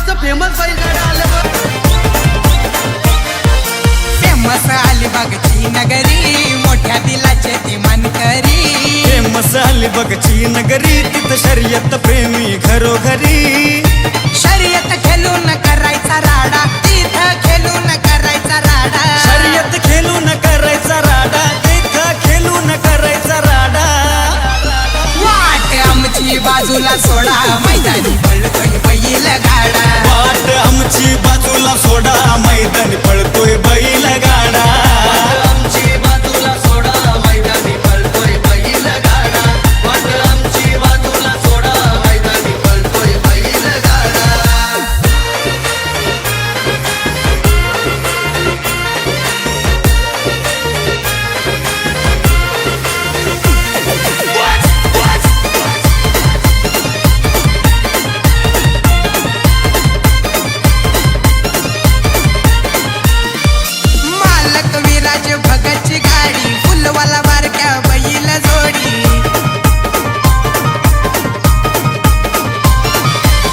आमचं फेमस बैलगाडा आलं फेमस अलिबागची नगरी मोठ्या दिलाचे ती मानकरी फेमस अलिबागची नगरी तिथं शर्यत प्रेमी घरोघरी शर्यत खेळून करायचा राडा तिथं खेळून करायचा राडा शर्यत खेळून करायचा राडा तिथं खेळून करायचा राडा वाट आमची बाजूला सोडा मैदानी पळतोय बैल गाडा वाट आमची बाजूला सोडा मैदानी पळतोय बैल गाडा आमची बाजूला सोडा मैदानी पळतोय बैल गाडा वाट आमची बाजूला सोडा मैदानी पळतोय बैल गाडा मालक विराज भगतची गाडी फुलवाला बारक्या बैल जोडी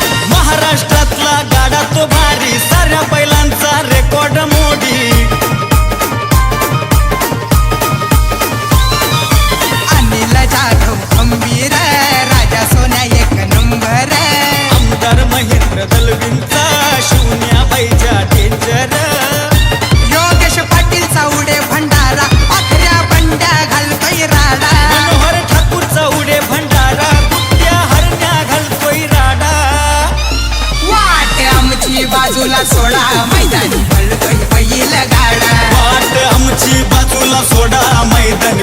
महाराष्ट्रातला गाडा तो भारी साऱ्या बैलांचा रेकॉर्ड मोडी अनिल जाधव खंबीर राजा सोन्या एक नंबर आमदार महेंद्र दलवींचा शून्याबाईच्या डेंजर योगेश पाटील चावडे भंडारा पाखऱ्या बंड्या घालतोय राडा मनोहर ठाकूरचा उडे भंडारा कुट्या हरण्या घालतोय राडा वाट आमची बाजूला सोडा मैदानी पळतोय बैल गाडा वाट आमची बाजूला सोडा मैदानी